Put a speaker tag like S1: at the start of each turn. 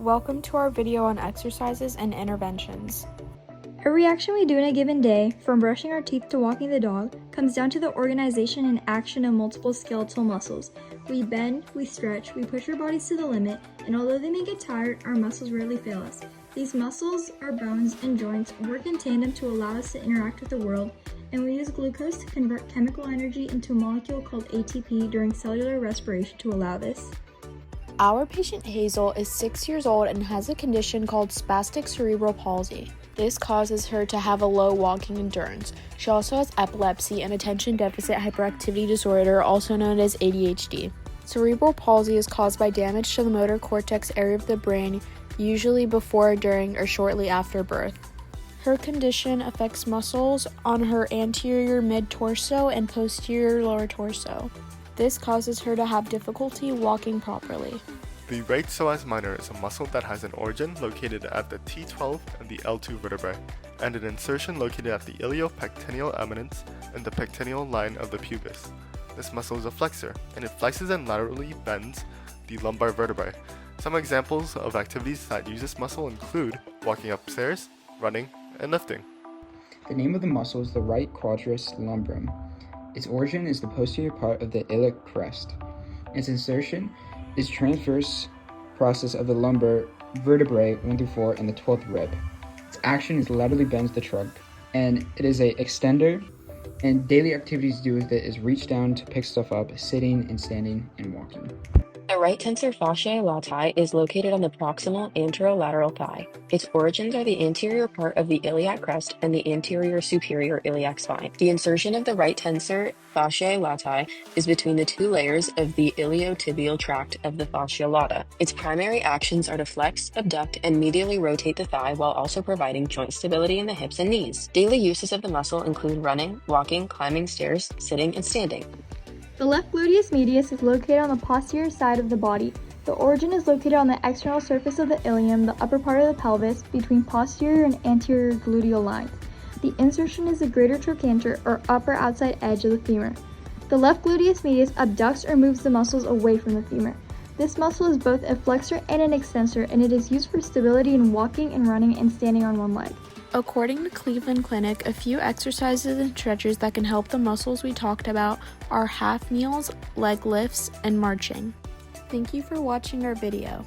S1: welcome to our video on exercises and interventions.
S2: Every action we do in a given day, from brushing our teeth to walking the dog, comes down to the organization and action of multiple skeletal muscles. We bend, we stretch, we push our bodies to the limit, and although they may get tired, our muscles rarely fail us. These muscles, our bones, and joints work in tandem to allow us to interact with the world, and we use glucose to convert chemical energy into a molecule called ATP during cellular respiration to allow this.
S1: Our patient Hazel is 6 years old and has a condition called spastic cerebral palsy. This causes her to have a low walking endurance. She also has epilepsy and attention deficit hyperactivity disorder, also known as ADHD. Cerebral palsy is caused by damage to the motor cortex area of the brain, usually before, during, or shortly after birth. Her condition affects muscles on her anterior mid-torso and posterior lower torso. This causes her to have difficulty walking properly.
S3: The right psoas minor is a muscle that has an origin located at the T12 and the L2 vertebrae, and an insertion located at the iliopectineal eminence and the pectineal line of the pubis. This muscle is a flexor, and it flexes and laterally bends the lumbar vertebrae. Some examples of activities that use this muscle include walking upstairs, running, and lifting.
S4: The name of the muscle is the right quadratus lumborum. Its origin is the posterior part of the iliac crest. Its insertion is transverse process of the lumbar vertebrae 1 through 4 and the 12th rib. Its action is laterally bends the trunk, and it is a extender, and daily activities to do with it is reach down to pick stuff up, sitting and standing and walking.
S5: The right tensor fasciae latae is located on the proximal anterolateral thigh. Its origins are the anterior part of the iliac crest and the anterior superior iliac spine. The insertion of the right tensor fasciae latae is between the two layers of the iliotibial tract of the fascia lata. Its primary actions are to flex, abduct, and medially rotate the thigh while also providing joint stability in the hips and knees. Daily uses of the muscle include running, walking, climbing stairs, sitting, and standing.
S2: The left gluteus medius is located on the posterior side of the body. The origin is located on the external surface of the ilium, the upper part of the pelvis, between posterior and anterior gluteal lines. The insertion is the greater trochanter, or upper outside edge of the femur. The left gluteus medius abducts or moves the muscles away from the femur. This muscle is both a flexor and an extensor, and it is used for stability in walking and running and standing on one leg.
S1: According to Cleveland Clinic, a few exercises and stretches that can help the muscles we talked about are half kneels, leg lifts, and marching. Thank you for watching our video.